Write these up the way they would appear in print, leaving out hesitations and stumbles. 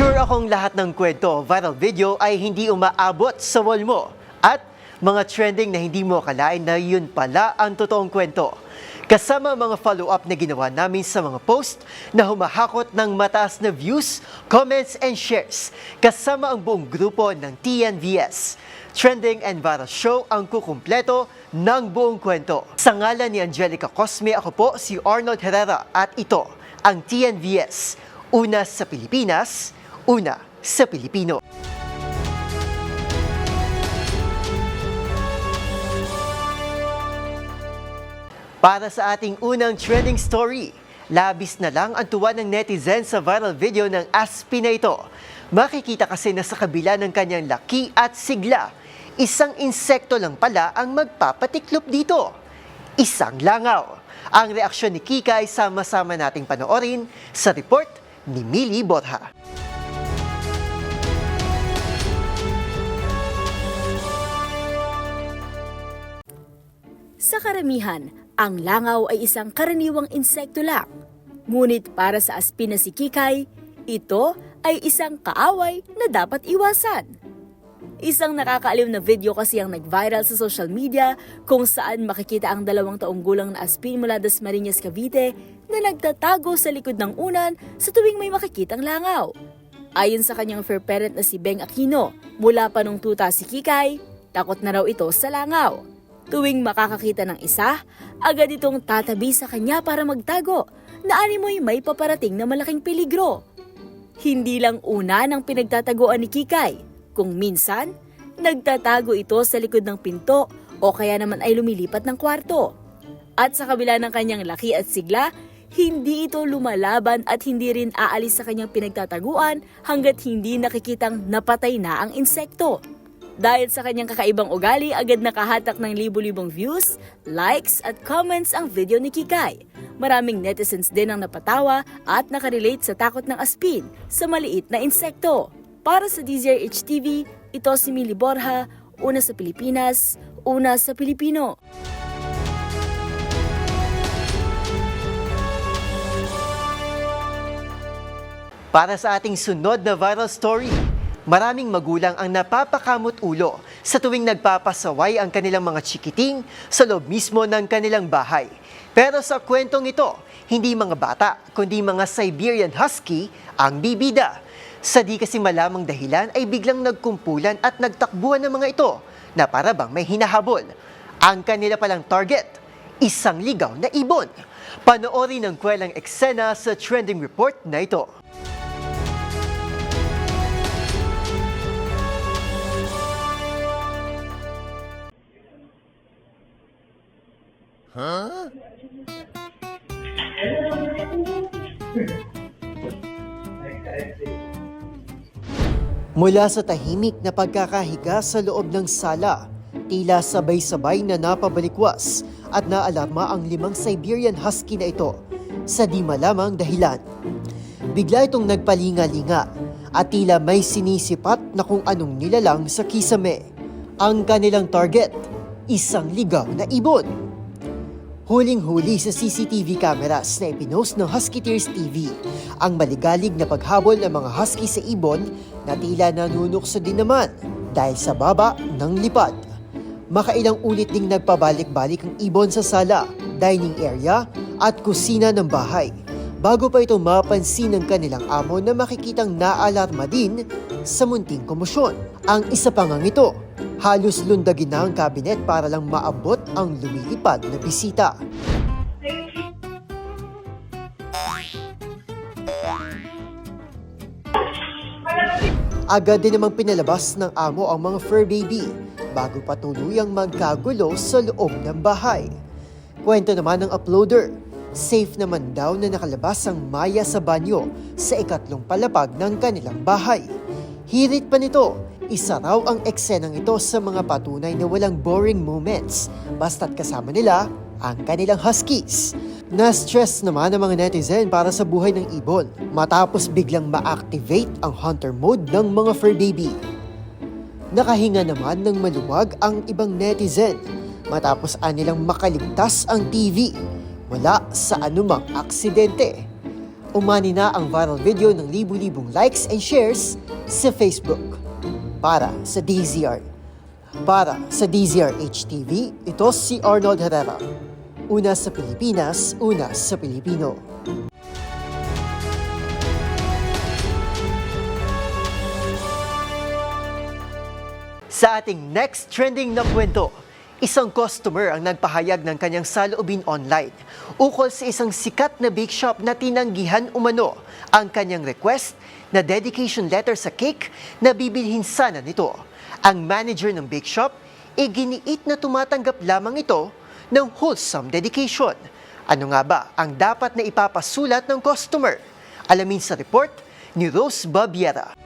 Sure akong lahat ng kwento, viral video ay hindi umaabot sa wall mo. At mga trending na hindi mo akalain na yun pala ang totoong kwento. Kasama mga follow-up na ginawa namin sa mga post na humahakot ng mataas na views, comments, and shares. Kasama ang buong grupo ng TNVS. Trending and Viral Show ang kukumpleto ng buong kwento. Sa ngalan ni Angelica Cosme, ako po si Arnold Herrera at ito ang TNVS. Una sa Pilipinas, una sa Pilipino. Para sa ating unang trending story, labis na lang ang tuwa ng netizen sa viral video ng Aspi na ito. Makikita kasi na sa kabila ng kanyang laki at sigla, isang insekto lang pala ang magpapatiklop dito. Isang langaw. Ang reaksyon ni Kikay sama-sama nating panoorin sa report ni Mili Borja. Sa karamihan, ang langaw ay isang karaniwang insekto lang. Ngunit para sa Aspi na si Kikay, ito ay isang kaaway na dapat iwasan. Isang nakakaaliw na video kasi ang nag-viral sa social media kung saan makikita ang 2 taong gulang na Aspin mula Dasmariñas, Cavite na nagtatago sa likod ng unan sa tuwing may makikitang langaw. Ayon sa kanyang fur parent na si Beng Aquino, mula pa nung tuta si Kikay, takot na raw ito sa langaw. Tuwing makakakita ng isa, agad itong tatabi sa kanya para magtago na animoy may paparating na malaking peligro. Hindi lang una ng pinagtataguan ni Kikay, kung minsan, nagtatago ito sa likod ng pinto o kaya naman ay lumilipat ng kwarto. At sa kabila ng kanyang laki at sigla, hindi ito lumalaban at hindi rin aalis sa kanyang pinagtataguan hanggat hindi nakikitang napatay na ang insekto. Dahil sa kanyang kakaibang ugali, agad nakahatak ng libu-libong views, likes at comments ang video ni Kikay. Maraming netizens din ang napatawa at nakarelate sa takot ng Aspin sa maliit na insekto. Para sa DZRH TV, ito si Mili Borja, una sa Pilipinas, una sa Pilipino. Para sa ating sunod na viral story, maraming magulang ang napapakamot ulo sa tuwing nagpapasaway ang kanilang mga chikiting sa loob mismo ng kanilang bahay. Pero sa kwentong ito, hindi mga bata, kundi mga Siberian Husky ang bibida. Sa di kasi malamang dahilan ay biglang nagkumpulan at nagtakbuhan ng mga ito na para bang may hinahabol. Ang kanila palang target, isang ligaw na ibon. Panoorin ang kwelang eksena sa trending report na ito. Mula sa tahimik na pagkakahiga sa loob ng sala, tila sabay-sabay na napabalikwas at naalarma ang 5 Siberian Husky na ito sa di malamang dahilan. Bigla itong nagpalinga-linga at tila may sinisipat na kung anong nilalang sa kisame. Ang kanilang target, isang ligaw na ibon. Huling-huli sa CCTV cameras na ipinost ng Huskyteers TV ang maligalig na paghabol ng mga husky sa ibon na tila nanunukso din naman dahil sa baba ng lipad. Makailang ulit ding nagpabalik-balik ang ibon sa sala, dining area at kusina ng bahay bago pa ito mapansin ng kanilang amo na makikitang naalarma din sa munting komosyon. Ang isa pa ngang ito, halos lundagin na ang kabinet para lang maabot ang lumilipad na bisita. Agad din namang pinalabas ng amo ang mga fur baby bago pa tuluyang magkagulo sa loob ng bahay. Kwento naman ng uploader, safe naman daw na nakalabas ang Maya sa banyo sa ikatlong palapag ng kanilang bahay. Hirit pa nito, isa raw ang eksenang ito sa mga patunay na walang boring moments basta't kasama nila ang kanilang huskies. Na-stress naman ang mga netizen para sa buhay ng ibon matapos biglang ma-activate ang hunter mode ng mga fur baby. Nakahinga naman ng maluwag ang ibang netizen matapos anilang makaligtas ang TV mula sa anumang aksidente. Umani na ang viral video ng libu-libong likes and shares sa Facebook. Para sa DZRH TV, ito si Arnold Herrera. Una sa Pilipinas, una sa Pilipino. Sa ating next trending na kwento, isang customer ang nagpahayag ng kanyang saloobin online ukol sa isang sikat na bake shop na tinanggihan umano ang kanyang request na dedication letter sa cake na bibilhin sana nito. Ang manager ng bake shop, iginiit na tumatanggap lamang ito ng wholesome dedication. Ano nga ba ang dapat na ipapasulat ng customer? Alamin sa report ni Rose Babiera.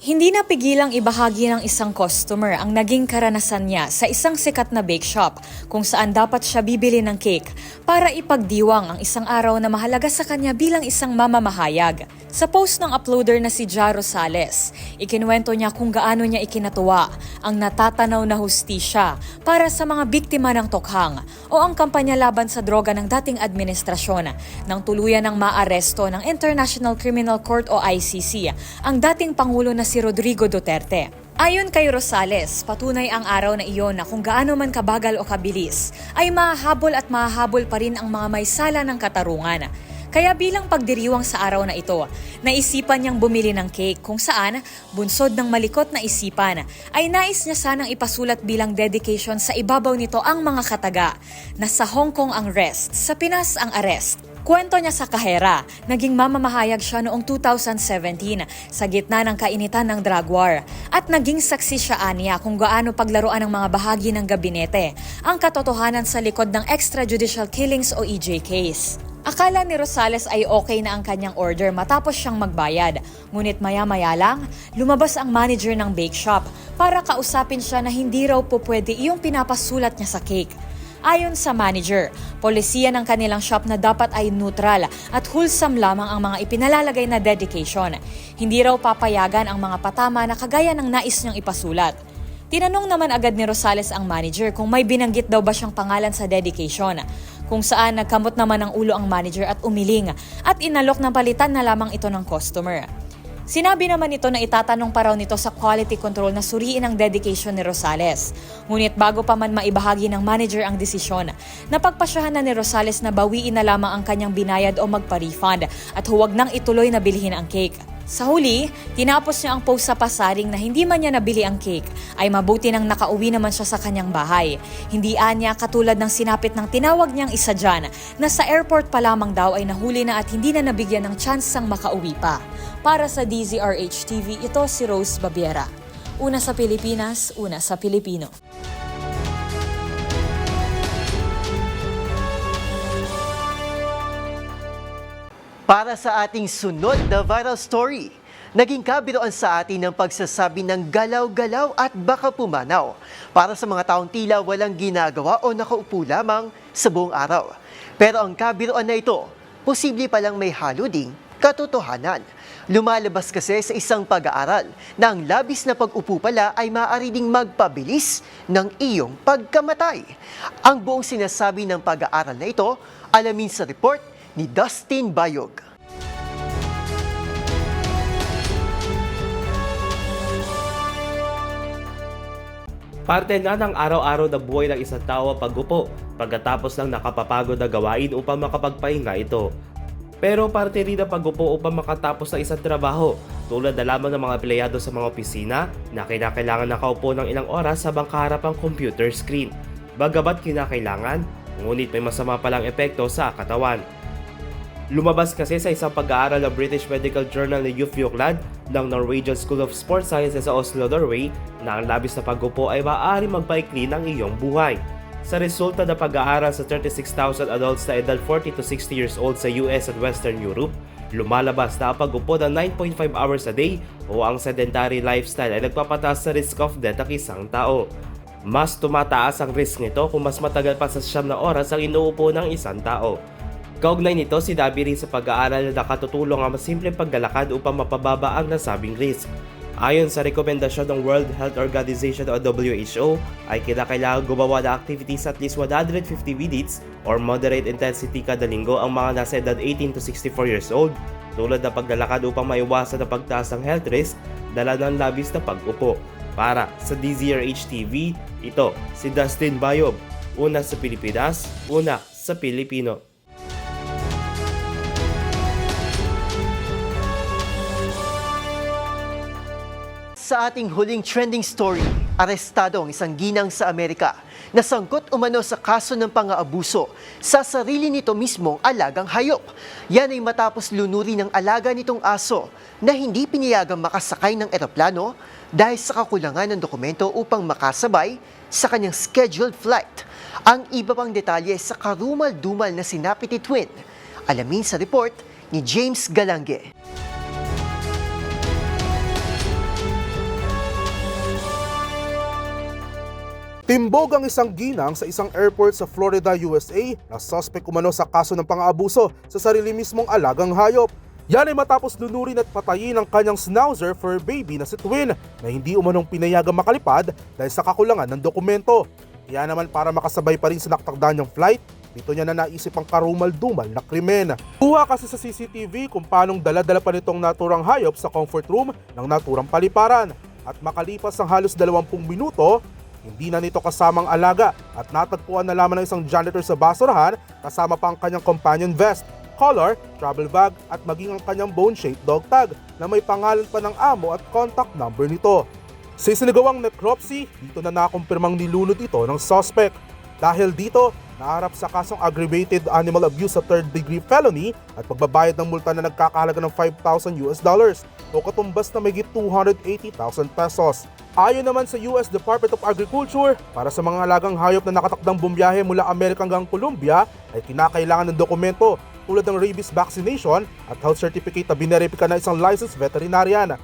Hindi napigilang ibahagi ng isang customer ang naging karanasan niya sa isang sikat na bake shop kung saan dapat siya bibili ng cake para ipagdiwang ang isang araw na mahalaga sa kanya bilang isang mamamahayag. Sa post ng uploader na si Ja Rosales, ikinuwento niya kung gaano niya ikinatuwa ang natatanaw na hustisya para sa mga biktima ng tokhang o ang kampanya laban sa droga ng dating administrasyon nang tuluyan ng maaresto ng International Criminal Court o ICC ang dating Pangulo na si Rodrigo Duterte. Ayon kay Rosales, patunay ang araw na iyon na kung gaano man kabagal o kabilis, ay mahahabol at mahahabol pa rin ang mga may sala ng katarungan. Kaya bilang pagdiriwang sa araw na ito, naisipan niyang bumili ng cake kung saan, bunsod ng malikot na isipan, ay nais niya sanang ipasulat bilang dedication sa ibabaw nito ang mga kataga na sa Hong Kong ang rest, sa Pinas ang arrest. Kwento niya sa kahera, naging mamamahayag siya noong 2017 sa gitna ng kainitan ng drug war at naging saksi siya aniya kung gaano paglaruan ng mga bahagi ng gabinete ang katotohanan sa likod ng extrajudicial killings o EJ case. Akala ni Rosales ay okay na ang kanyang order matapos siyang magbayad. Ngunit maya-maya lang, lumabas ang manager ng bake shop para kausapin siya na hindi raw po pwede iyong pinapasulat niya sa cake. Ayon sa manager, polisiya ng kanilang shop na dapat ay neutral at wholesome lamang ang mga ipinalalagay na dedication. Hindi raw papayagan ang mga patama na kagaya ng nais niyang ipasulat. Tinanong naman agad ni Rosales ang manager kung may binanggit daw ba siyang pangalan sa dedication, kung saan nagkamot naman ng ulo ang manager at umiling at inalok ng palitan na lamang ito ng customer. Sinabi naman ito na itatanong pa raw nito sa quality control na suriin ang dedication ni Rosales. Ngunit bago pa man maibahagi ng manager ang desisyon, napagpasyahan na ni Rosales na bawiin na lamang ang kanyang binayad o magpa-refund at huwag nang ituloy na bilhin ang cake. Sa huli, tinapos niya ang post sa pasaring na hindi man niya nabili ang cake, ay mabuti nang nakauwi naman siya sa kanyang bahay. Hindi anya katulad ng sinapit ng tinawag niyang isa dyan na sa airport pa lamang daw ay nahuli na at hindi na nabigyan ng tsansang makauwi pa. Para sa DZRH TV, ito si Rose Babiera. Una sa Pilipinas, una sa Pilipino. Para sa ating sunod na viral story, naging kabiruan sa atin ng pagsasabi ng galaw-galaw at baka pumanaw para sa mga taong tila walang ginagawa o nakaupo lamang sa buong araw. Pero ang kabiruan na ito, posible palang may halo ding katotohanan. Lumalabas kasi sa isang pag-aaral na ang labis na pag-upo pala ay maaari ding magpabilis ng iyong pagkamatay. Ang buong sinasabi ng pag-aaral na ito, alamin sa report ni Dustin Bayog. Parte na ng araw-araw na buhay ng isang tao ang pag-upo pagkatapos ng nakapapagod na gawain upang makapagpahinga ito. Pero parte rin ang pag-upo upang makatapos ng isang trabaho tulad na lamang ng mga empleyado sa mga opisina na kinakailangan nakaupo ng ilang oras habang kaharap ang computer screen. Bagamat kinakailangan, ngunit may masama palang epekto sa katawan. Lumabas kasi sa isang pag-aaral ng British Medical Journal ni Jufjokland ng Norwegian School of Sports Sciences sa Oslo, Norway, na ang labis na pag-upo ay maaari magpaikli ng iyong buhay. Sa resulta ng pag-aaral sa 36,000 adults na edad 40 to 60 years old sa US at Western Europe, lumalabas na ang pag-upo ng 9.5 hours a day o ang sedentary lifestyle ay nagpapataas sa risk of death ng isang tao. Mas tumataas ang risk nito kung mas matagal pa sa 9 na oras ang inuupo ng isang tao. Kaugnay nito, sinabi rin sa pag-aaral na nakatutulong ang mas simpleng paglalakad upang mapababa ang nasabing risk. Ayon sa rekomendasyon ng World Health Organization o WHO, ay kinakailangan gumawa ng activities at least 150 minutes or moderate intensity kada linggo ang mga nasa edad 18 to 64 years old, tulad ng paglalakad upang maiwasan ang pagtaas ng health risk dala ng labis na pag-upo. Para sa DZRH TV, ito si Dustin Bayob, una sa Pilipinas, una sa Pilipino. Sa ating huling trending story, arestado ang isang ginang sa Amerika na sangkot umano sa kaso ng pang-aabuso sa sarili nito mismong alagang hayop. Yan ay matapos lunuri ng alaga nitong aso na hindi pinayagang makasakay ng eroplano dahil sa kakulangan ng dokumento upang makasabay sa kanyang scheduled flight. Ang iba pang detalye sa karumal-dumal na sinapit ni Twin. Alamin sa report ni James Galange. Timbog ang isang ginang sa isang airport sa Florida, USA na suspect umano sa kaso ng pang-aabuso sa sarili mismong alagang hayop. Yan ay matapos lunurin at patayin ang kanyang schnauzer fur baby na si Twin na hindi umanong pinayagang makalipad dahil sa kakulangan ng dokumento. Kaya naman para makasabay pa rin sa nakatakda niyang flight, dito niya na naisip ang karumal-dumal na krimen. Kuha kasi sa CCTV kung paanong dala-dala pa nitong naturang hayop sa comfort room ng naturang paliparan. At makalipas ang halos 20 minuto, hindi na nito kasamang alaga at natagpuan na lamang ng isang janitor sa basurahan kasama pa ang kanyang companion vest, collar, travel bag at maging ang kanyang bone-shaped dog tag na may pangalan pa ng amo at contact number nito. Sa isinagawang necropsy, dito na nakumpirmang nilunod ito ng suspect. Dahil dito, naharap sa kasong aggravated animal abuse sa third-degree felony at pagbabayad ng multa na nagkakahalaga ng $5,000 o katumbas na mahigit 280,000 pesos. Ayon naman sa US Department of Agriculture, para sa mga alagang hayop na nakatakdang bumiyahe mula Amerika hanggang Colombia ay kinakailangan ng dokumento tulad ng rabies vaccination at health certificate na bineripika na isang licensed veterinarian.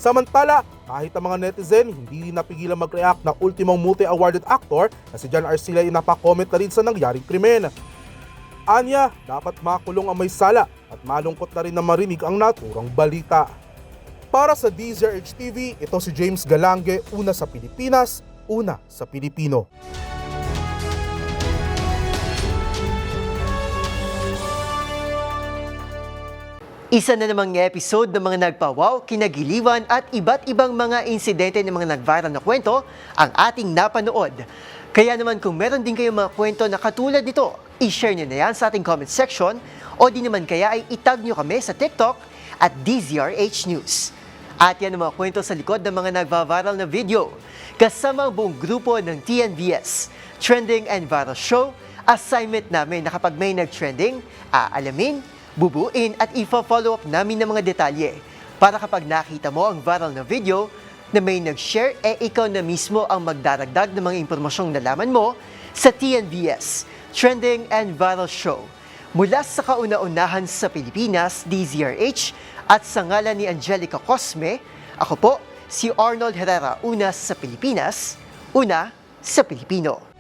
Samantala, kahit ang mga netizen hindi napigilan mag-react na ultimong multi-awarded actor na si John Arcila ay napakomment na rin sa nangyaring krimen. Anya, dapat makulong ang may sala at malungkot na rin na marinig ang naturang balita. Para sa DZRH TV, ito si James Galange, una sa Pilipinas, una sa Pilipino. Isa na namang episode ng mga nagpawaw, kinagiliwan at iba't ibang mga insidente ng mga nag-viral na kwento ang ating napanood. Kaya naman kung meron din kayong mga kwento na katulad nito, i-share nyo na yan sa ating comment section o di naman kaya ay itag nyo kami sa TikTok at DZRH News. At yan ang mga kwento sa likod ng mga nagva-viral na video. Kasama ang buong grupo ng TNVS, Trending and Viral Show, assignment namin na kapag may nag-trending, aalamin, bubuin at ifa-follow up namin ng mga detalye para kapag nakita mo ang viral na video na may nag-share, ikaw na mismo ang magdaragdag ng mga impormasyong nalaman mo sa TNVS, Trending and Viral Show. Mula sa kauna-unahan sa Pilipinas, DZRH, at sa ngalan ni Angelica Cosme, ako po si Arnold Herrera, una sa Pilipinas, una sa Pilipino.